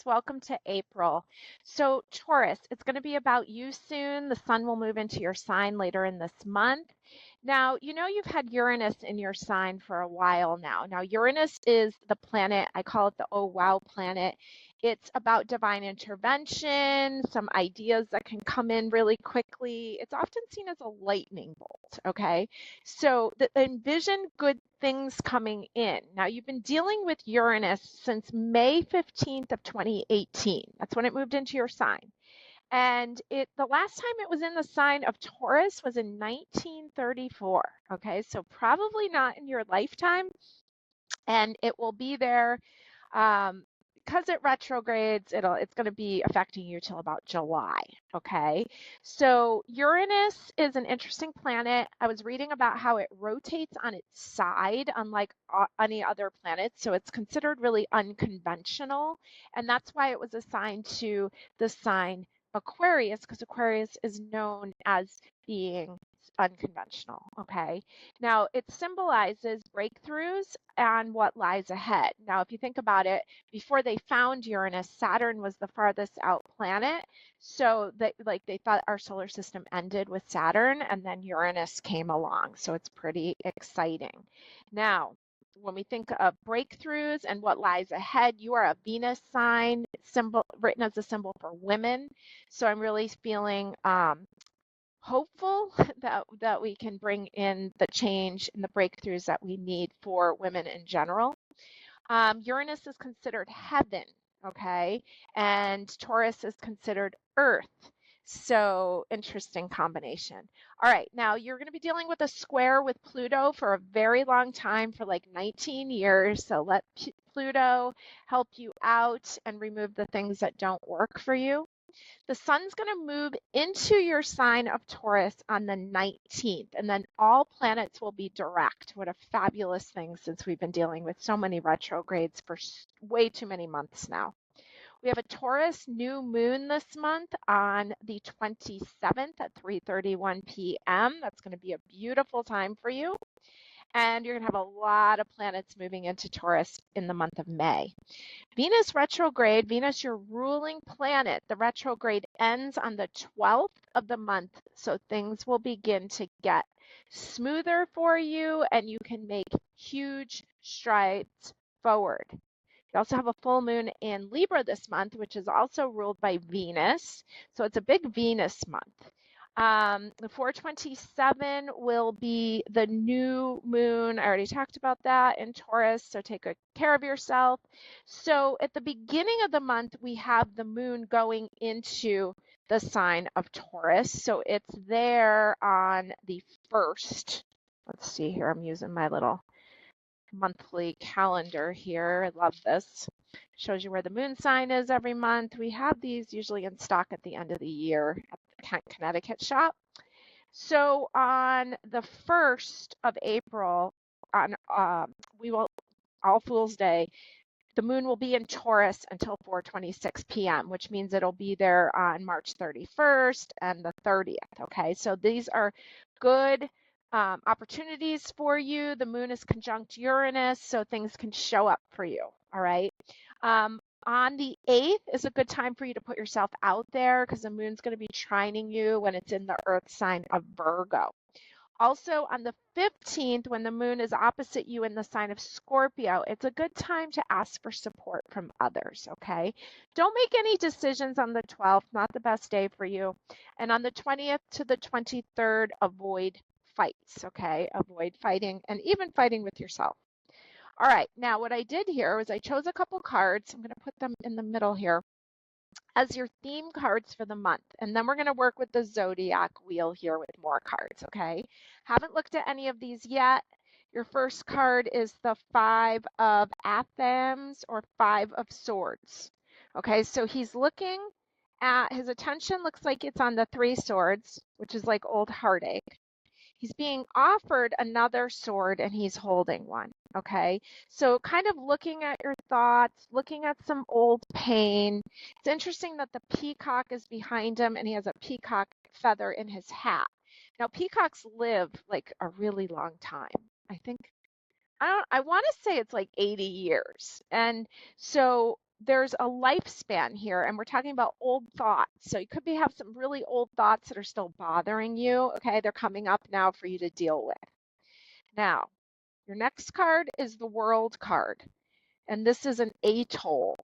Welcome to April. So, Taurus, it's going to be about you soon. The sun will move into your sign later in this month. Now, you know you've had Uranus in your sign for a while now. Now, Uranus is the planet, I call it the oh wow planet. It's about divine intervention, some ideas that can come in really quickly. It's often seen as a lightning bolt, okay? So envision good things coming in. Now, you've been dealing with Uranus since May 15th of 2018. That's when it moved into your sign. And the last time it was in the sign of Taurus was in 1934. Okay, so probably not in your lifetime. And it will be there because it retrogrades, it's going to be affecting you till about July, okay? So Uranus is an interesting planet. I was reading about how it rotates on its side, unlike any other planet, so it's considered really unconventional, and that's why it was assigned to the sign Aquarius, because Aquarius is known as being unconventional, okay? Now, it symbolizes breakthroughs and what lies ahead. Now, if you think about it, before they found Uranus, Saturn was the farthest out planet. So they thought our solar system ended with Saturn, and then Uranus came along. So it's pretty exciting. Now, when we think of breakthroughs and what lies ahead, you are a Venus sign, written as a symbol for women. So I'm really feeling hopeful that we can bring in the change and the breakthroughs that we need for women in general. Uranus is considered heaven, okay? And Taurus is considered earth. So interesting combination. All right, now you're going to be dealing with a square with Pluto for a very long time, for like 19 years. So let Pluto help you out and remove the things that don't work for you. The sun's going to move into your sign of Taurus on the 19th, and then all planets will be direct. What a fabulous thing, since we've been dealing with so many retrogrades for way too many months now. We have a Taurus new moon this month on the 27th at 3:31 p.m. That's going to be a beautiful time for you. And you're going to have a lot of planets moving into Taurus in the month of May. Venus retrograde, Venus, your ruling planet, the retrograde ends on the 12th of the month, so things will begin to get smoother for you and you can make huge strides forward. You also have a full moon in Libra this month, which is also ruled by Venus, so it's a big Venus month. The 427 will be the new moon. I already talked about that in Taurus, so take good care of yourself. So at the beginning of the month, we have the moon going into the sign of Taurus. So it's there on the 1st. Let's see here. I'm using my little monthly calendar here. I love this. Shows you where the moon sign is every month. We have these usually in stock at the end of the year at the Connecticut shop. So on the 1st of April, on All Fool's Day, the moon will be in Taurus until 4:26 p.m., which means it'll be there on March 31st and the 30th. Okay, so these are good opportunities for you. The moon is conjunct Uranus, so things can show up for you. All right. On the 8th is a good time for you to put yourself out there, because the moon's going to be trining you when it's in the earth sign of Virgo. Also, on the 15th, when the moon is opposite you in the sign of Scorpio, it's a good time to ask for support from others, okay? Don't make any decisions on the 12th, not the best day for you. And on the 20th to the 23rd, avoid fights, okay? Avoid fighting, and even fighting with yourself. All right, now what I did here was I chose a couple cards. I'm going to put them in the middle here as your theme cards for the month. And then we're going to work with the zodiac wheel here with more cards, okay? Haven't looked at any of these yet. Your first card is the 5 of Athens, or 5 of Swords. Okay, so he's looking at, his attention looks like it's on the 3 swords, which is like old heartache. He's being offered another sword and he's holding one, okay? So kind of looking at your thoughts, looking at some old pain. It's interesting that the peacock is behind him and he has a peacock feather in his hat. Now, peacocks live like a really long time. I want to say it's like 80 years. And so there's a lifespan here, and we're talking about old thoughts. So you could have some really old thoughts that are still bothering you. Okay, they're coming up now for you to deal with. Now, your next card is the World card. And this is an atoll,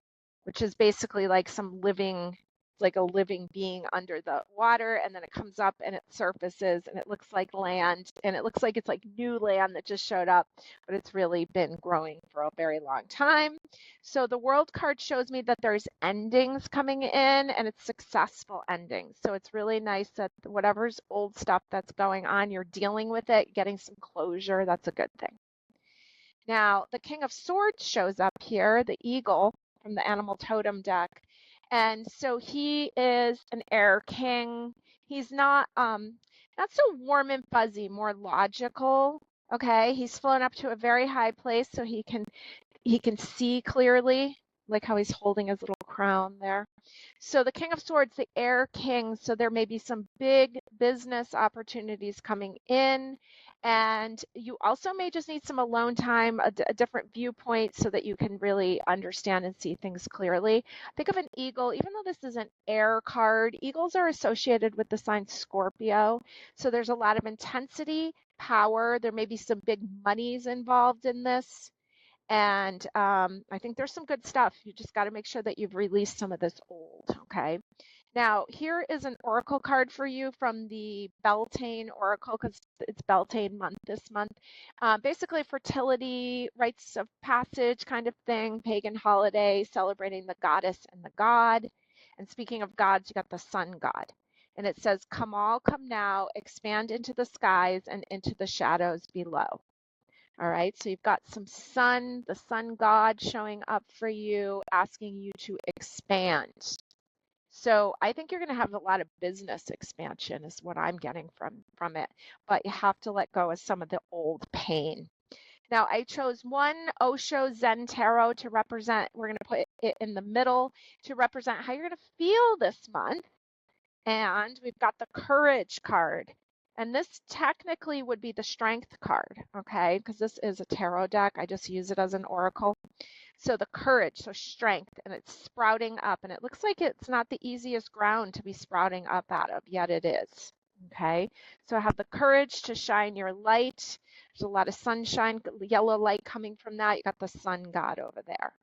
which is basically like some living, like a living being under the water, and then it comes up and it surfaces and it looks like land, and it looks like it's like new land that just showed up, but it's really been growing for a very long time. So the World card shows me that there's endings coming in, and it's successful endings. So it's really nice that whatever's old stuff that's going on, you're dealing with it, getting some closure. That's a good thing. Now, the King of Swords shows up here, the eagle from the animal totem deck. And so he is an air king. He's not so warm and fuzzy, more logical. Okay, he's flown up to a very high place so he can see clearly, like how he's holding his little crown there. So the King of Swords, the air king, so there may be some big business opportunities coming in. And you also may just need some alone time, a different viewpoint so that you can really understand and see things clearly. Think of an eagle, even though this is an air card, eagles are associated with the sign Scorpio. So there's a lot of intensity, power. There may be some big monies involved in this. And I think there's some good stuff. You just got to make sure that you've released some of this old, okay? Now, here is an oracle card for you from the Beltane Oracle, because it's Beltane month this month. Basically, fertility, rites of passage kind of thing, pagan holiday, celebrating the goddess and the god. And speaking of gods, you got the sun god. And it says, come all, come now, expand into the skies and into the shadows below. All right, so you've got some sun, the sun god showing up for you, asking you to expand. So I think you're going to have a lot of business expansion is what I'm getting from it, but you have to let go of some of the old pain. Now I chose one Osho Zen Tarot to represent, we're going to put it in the middle to represent how you're going to feel this month. And we've got the Courage card. And this technically would be the Strength card, okay? Because this is a tarot deck. I just use it as an oracle. So the Courage, so strength, and it's sprouting up. And it looks like it's not the easiest ground to be sprouting up out of, yet it is, okay? So I have the Courage to shine your light. There's a lot of sunshine, yellow light coming from that. You got the sun god over there.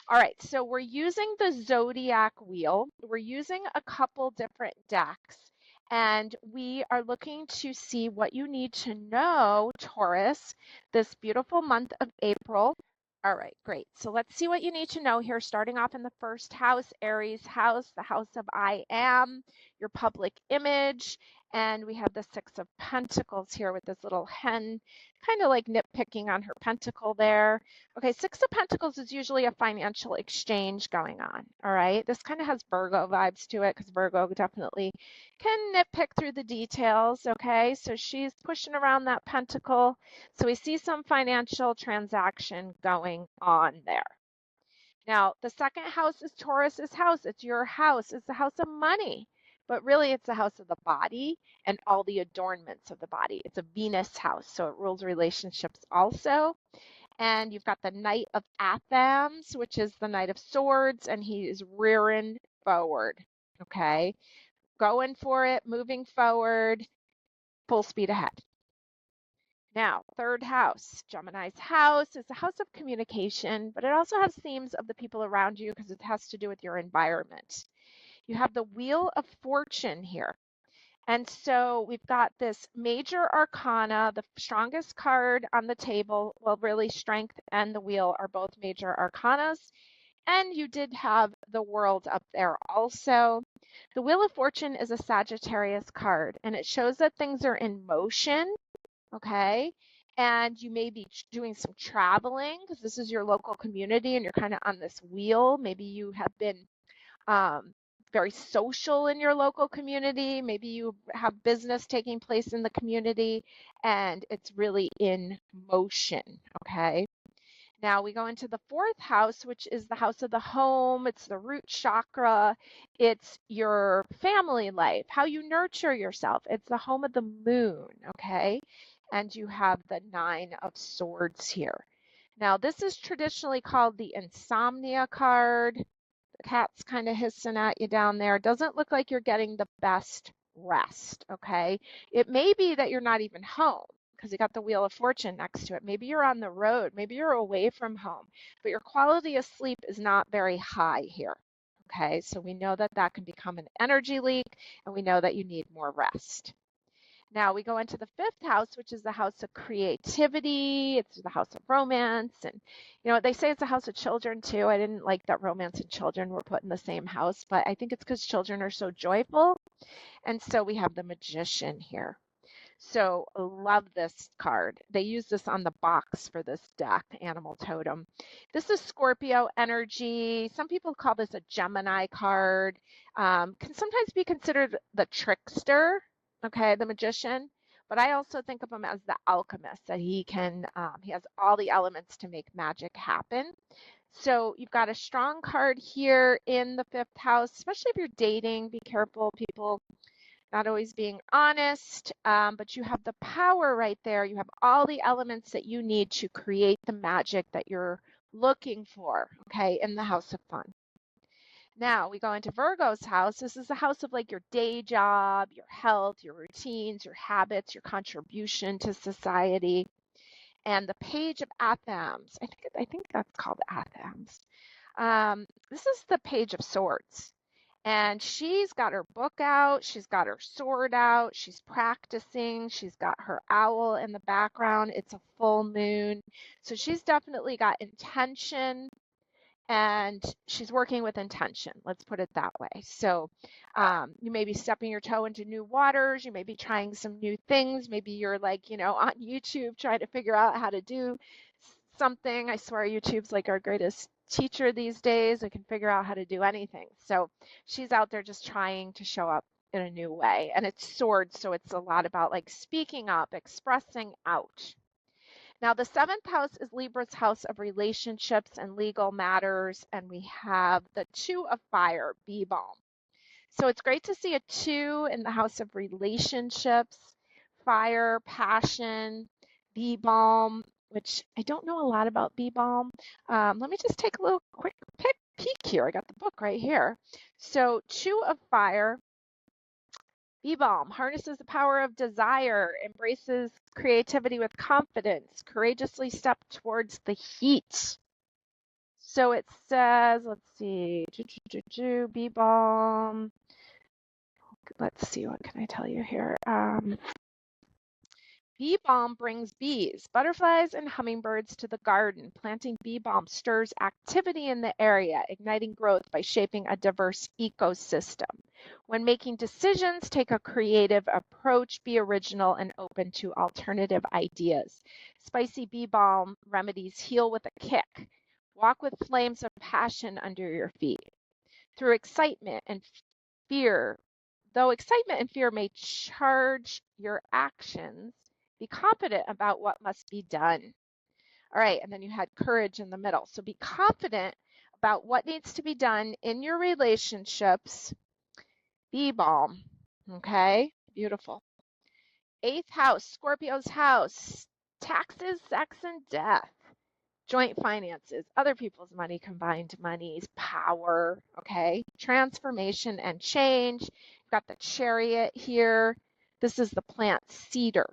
All right, so we're using the zodiac wheel. We're using a couple different decks, and we are looking to see what you need to know, Taurus, this beautiful month of April. All right, great. So let's see what you need to know here, starting off in the first house, Aries house, the house of I am, your public image, and we have the Six of Pentacles here with this little hen, kind of like nitpicking on her pentacle there. Okay, Six of Pentacles is usually a financial exchange going on, all right? This kind of has Virgo vibes to it because Virgo definitely can nitpick through the details, okay? So she's pushing around that pentacle. So we see some financial transaction going on there. Now, the second house is Taurus's house. It's your house. It's the house of money. But really, it's the house of the body and all the adornments of the body. It's a Venus house, so it rules relationships also. And you've got the Knight of Athens, which is the Knight of Swords, and he is rearing forward, okay? Going for it, moving forward, full speed ahead. Now, third house, Gemini's house, is the house of communication, but it also has themes of the people around you because it has to do with your environment. You have the Wheel of Fortune here. And so we've got this major arcana, the strongest card on the table. Well, really, strength and the wheel are both major arcanas. And you did have the world up there also. The Wheel of Fortune is a Sagittarius card, and it shows that things are in motion, okay? And you may be doing some traveling because this is your local community and you're kind of on this wheel. Maybe you have been very social in your local community. Maybe you have business taking place in the community and it's really in motion, okay? Now we go into the fourth house, which is the house of the home. It's the root chakra. It's your family life, how you nurture yourself. It's the home of the moon, okay? And you have the Nine of Swords here. Now, this is traditionally called the insomnia card. The cat's kind of hissing at you down there. Doesn't look like you're getting the best rest, okay? It may be that you're not even home because you got the Wheel of Fortune next to it. Maybe you're on the road. Maybe you're away from home, but your quality of sleep is not very high here, okay? So we know that that can become an energy leak, and we know that you need more rest. Now we go into the fifth house, which is the house of creativity. It's the house of romance. And, you know, they say it's a house of children too. I didn't like that romance and children were put in the same house, but I think it's because children are so joyful. And so we have the magician here. So love this card. They use this on the box for this deck, Animal Totem. This is Scorpio energy. Some people call this a Gemini card. Can sometimes be considered the trickster, okay, the magician. But I also think of him as the alchemist, that he has all the elements to make magic happen. So you've got a strong card here in the fifth house, especially if you're dating. Be careful, people not always being honest, but you have the power right there. You have all the elements that you need to create the magic that you're looking for, okay, in the house of fun. Now we go into Virgo's house. This is the house of like your day job, your health, your routines, your habits, your contribution to society. And the Page of Athens, I think that's called Athens. This is the Page of Swords. And she's got her book out, she's got her sword out, she's practicing, she's got her owl in the background. It's a full moon. So she's definitely got intention and she's working with intention. Let's put it that way. So you may be stepping your toe into new waters. You may be trying some new things. Maybe you're like, you know, on YouTube trying to figure out how to do something. I swear YouTube's like our greatest teacher these days. We can figure out how to do anything. So she's out there just trying to show up in a new way. And it's swords, so it's a lot about like speaking up, expressing out. Now, the seventh house is Libra's house of relationships and legal matters, and we have the Two of Fire, bee balm. So it's great to see a two in the house of relationships, fire, passion, bee balm, which I don't know a lot about bee balm. Let me just take a little quick peek here. I got the book right here. So Two of Fire, bee balm harnesses the power of desire, embraces creativity with confidence, courageously step towards the heat. So it says, let's see, bee balm. Let's see, what can I tell you here? Bee balm brings bees, butterflies, and hummingbirds to the garden. Planting bee balm stirs activity in the area, igniting growth by shaping a diverse ecosystem. When making decisions, take a creative approach, be original, and open to alternative ideas. Spicy bee balm remedies heal with a kick. Walk with flames of passion under your feet. Through excitement and fear, though excitement and fear may charge your actions, be confident about what must be done. All right, and then you had courage in the middle. So be confident about what needs to be done in your relationships. Bee balm. Okay, beautiful. Eighth house, Scorpio's house. Taxes, sex, and death. Joint finances, other people's money, combined monies, power, okay? Transformation and change. You've got the Chariot here. This is the plant cedar,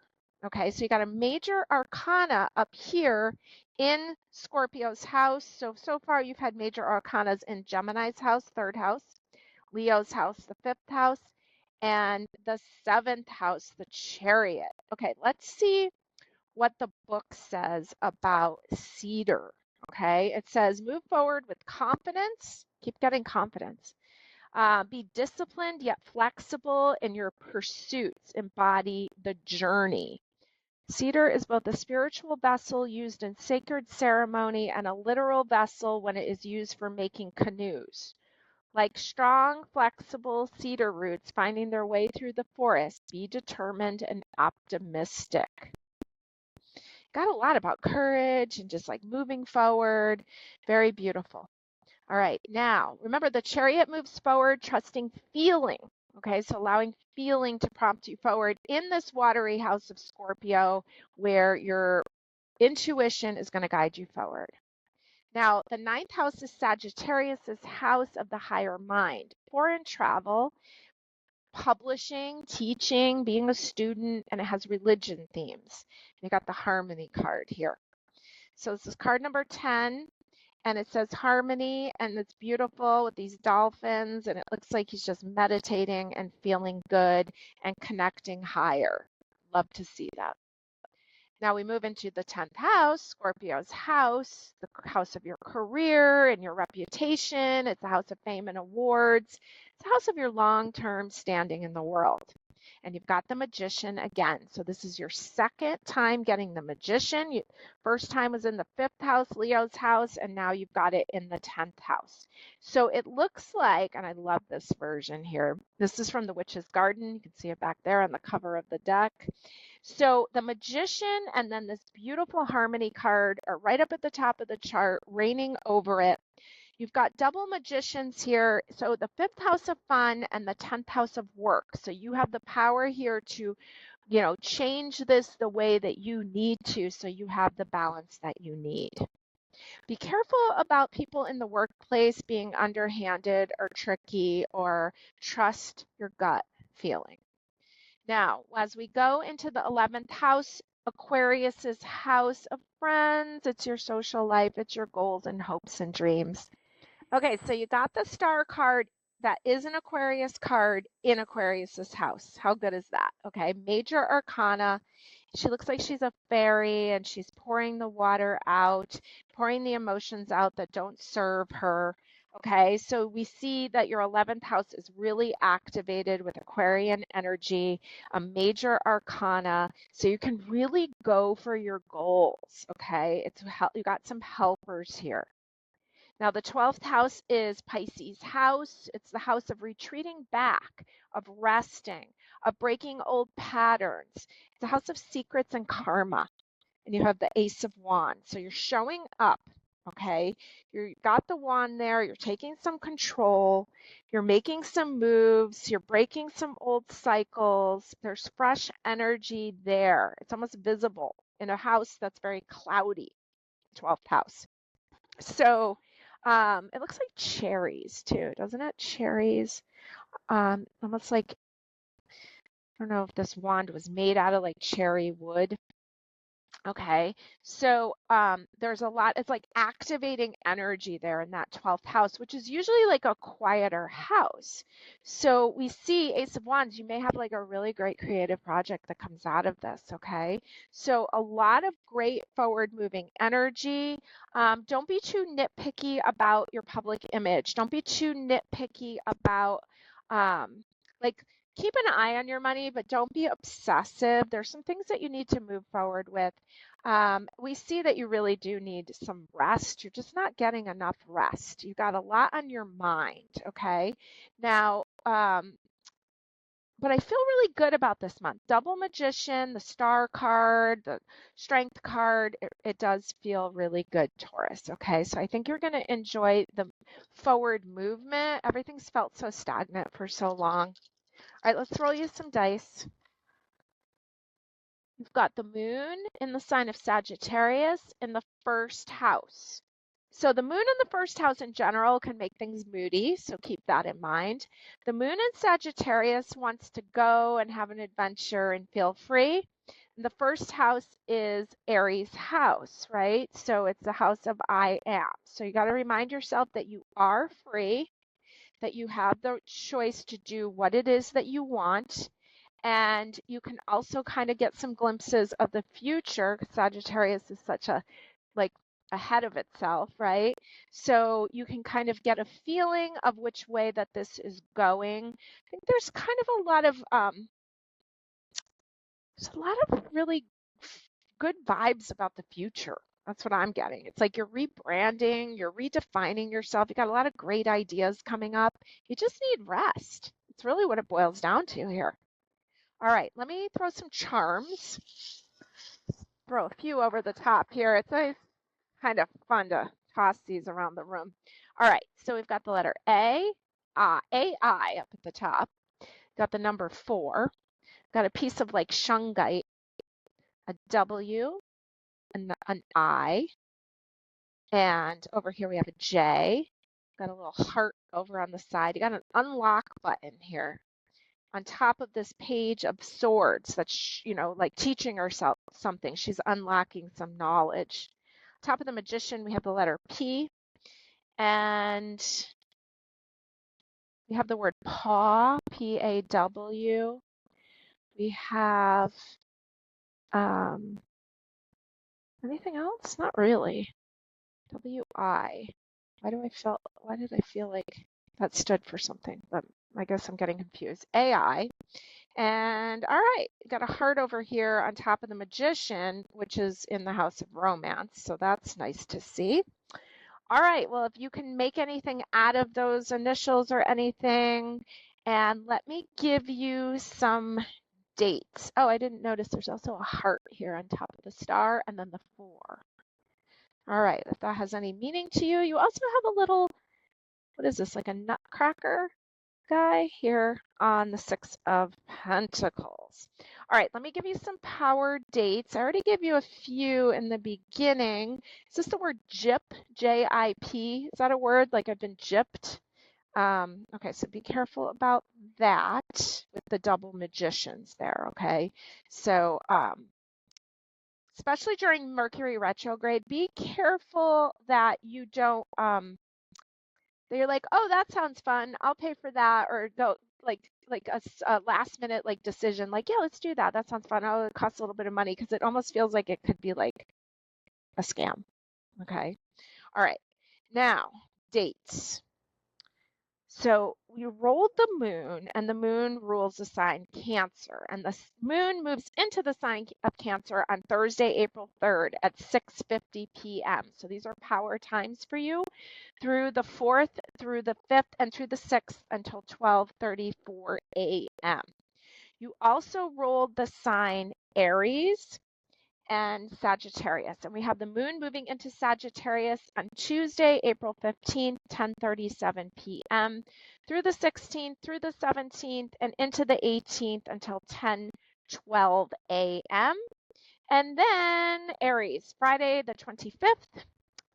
okay? So you got a major arcana up here in Scorpio's house. So far you've had major arcanas in Gemini's house, third house, Leo's house, the fifth house, and the seventh house, the Chariot. Okay, let's see what the book says about cedar. Okay, it says move forward with confidence, keep getting confidence. Be disciplined yet flexible in your pursuits, embody the journey. Cedar is both a spiritual vessel used in sacred ceremony and a literal vessel when it is used for making canoes. Like strong, flexible cedar roots finding their way through the forest, be determined and optimistic. Got a lot about courage and just like moving forward. Very beautiful. All right, now remember the Chariot moves forward, trusting feeling. Okay, so allowing feeling to prompt you forward in this watery house of Scorpio where you're intuition is going to guide you forward. Now, the ninth house is Sagittarius's house of the higher mind, foreign travel, publishing, teaching, being a student, and it has religion themes. You got the harmony card here. So this is card number 10, and it says harmony, and it's beautiful with these dolphins, and it looks like he's just meditating and feeling good and connecting higher. Love to see that. Now we move into the 10th house, Scorpio's house, the house of your career and your reputation. It's the house of fame and awards. It's the house of your long-term standing in the world. And you've got the Magician again. So this is your second time getting the Magician. First time was in the 5th house, Leo's house, and now you've got it in the 10th house. So it looks like, and I love this version here, this is from the Witch's Garden. You can see it back there on the cover of the deck. So the Magician and then this beautiful harmony card are right up at the top of the chart, reigning over it. You've got double magicians here. So the 5th house of fun and the 10th house of work. So you have the power here to, change this the way that you need to so you have the balance that you need. Be careful about people in the workplace being underhanded or tricky, or trust your gut feeling. Now, as we go into the 11th house, Aquarius's house of friends, it's your social life, it's your goals and hopes and dreams. Okay, so you got the star card that is an Aquarius card in Aquarius's house. How good is that? Okay, major arcana. She looks like she's a fairy and she's pouring the water out, pouring the emotions out that don't serve her. Okay, so we see that your 11th house is really activated with Aquarian energy, a major arcana, so you can really go for your goals. Okay, you got some helpers here. Now, the 12th house is Pisces' house. It's the house of retreating back, of resting, of breaking old patterns. It's a house of secrets and karma. And you have the Ace of Wands. So you're showing up, okay? You've got the wand there. You're taking some control. You're making some moves. You're breaking some old cycles. There's fresh energy there. It's almost visible in a house that's very cloudy, 12th house. So it looks like cherries too, doesn't it? Cherries. Almost like, I don't know if this wand was made out of like cherry wood. Okay, so there's a lot, it's like activating energy there in that 12th house, which is usually like a quieter house. So we see Ace of Wands, you may have like a really great creative project that comes out of this, okay? So a lot of great forward moving energy. Don't be too nitpicky about your public image. Don't be too nitpicky about like, keep an eye on your money, but don't be obsessive. There's some things that you need to move forward with. We see that you really do need some rest. You're just not getting enough rest. You got a lot on your mind, okay? Now, but I feel really good about this month. Double Magician, the Star card, the Strength card, it does feel really good, Taurus, okay? So I think you're going to enjoy the forward movement. Everything's felt so stagnant for so long. All right, let's roll you some dice. You've got the moon in the sign of Sagittarius in the 1st house. So the moon in the 1st house in general can make things moody, so keep that in mind. The moon in Sagittarius wants to go and have an adventure and feel free. And the 1st house is Aries' house, right? So it's the house of I am. So you got to remind yourself that you are free, that you have the choice to do what it is that you want. And you can also kind of get some glimpses of the future. Sagittarius is such a, like, ahead of itself, right? So you can kind of get a feeling of which way that this is going. I think there's kind of a lot of really good vibes about the future. That's what I'm getting. It's like you're rebranding, you're redefining yourself. You got a lot of great ideas coming up. You just need rest. It's really what it boils down to here. All right, let me throw some charms. Throw a few over the top here. It's always kind of fun to toss these around the room. All right, so we've got the letter A, AI up at the top. Got the number 4. Got a piece of like shungite, a W, an I, and over here we have a J. Got a little heart over on the side. You got an unlock button here on top of this page of swords that's, like teaching herself something. She's unlocking some knowledge. Top of the magician, we have the letter P, and we have the word paw, P-A-W. We have anything else? Not really. W-I. Why did I feel like that stood for something? But I guess I'm getting confused. A-I. And all right, got a heart over here on top of the magician, which is in the house of romance. So that's nice to see. All right, well, if you can make anything out of those initials or anything, and let me give you some dates. Oh, I didn't notice there's also a heart here on top of the star and then the 4. All right, if that has any meaning to you. You also have a little, what is this, like a nutcracker guy here on the 6 of Pentacles. All right, let me give you some power dates. I already gave you a few in the beginning. Is this the word jip, J-I-P? Is that a word, like I've been gypped? Okay, so be careful about that with the double magicians there, okay? So, especially during Mercury retrograde, be careful that you don't, that you're like, oh, that sounds fun, I'll pay for that, or go like a last minute like decision, like, yeah, let's do that. That sounds fun. Oh, it costs a little bit of money, because it almost feels like it could be like a scam. Okay. All right. Now, dates. So we rolled the moon, and the moon rules the sign Cancer, and the moon moves into the sign of Cancer on Thursday, April 3rd at 6:50 p.m. So these are power times for you through the 4th, through the 5th, and through the 6th until 12:34 a.m. You also rolled the sign Aries and Sagittarius. And we have the moon moving into Sagittarius on Tuesday, April 15th, 10:37 p.m. through the 16th, through the 17th, and into the 18th until 10:12 a.m. And then Aries, Friday the 25th,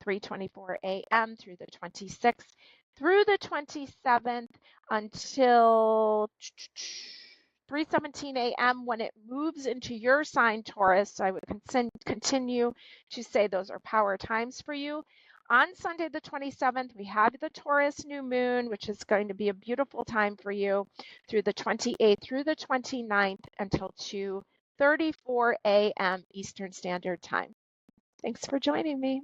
3:24 a.m. through the 26th, through the 27th until 3:17 a.m. when it moves into your sign, Taurus. So I would continue to say those are power times for you. On Sunday the 27th, we have the Taurus new moon, which is going to be a beautiful time for you through the 28th, through the 29th until 2:34 a.m. Eastern Standard Time. Thanks for joining me.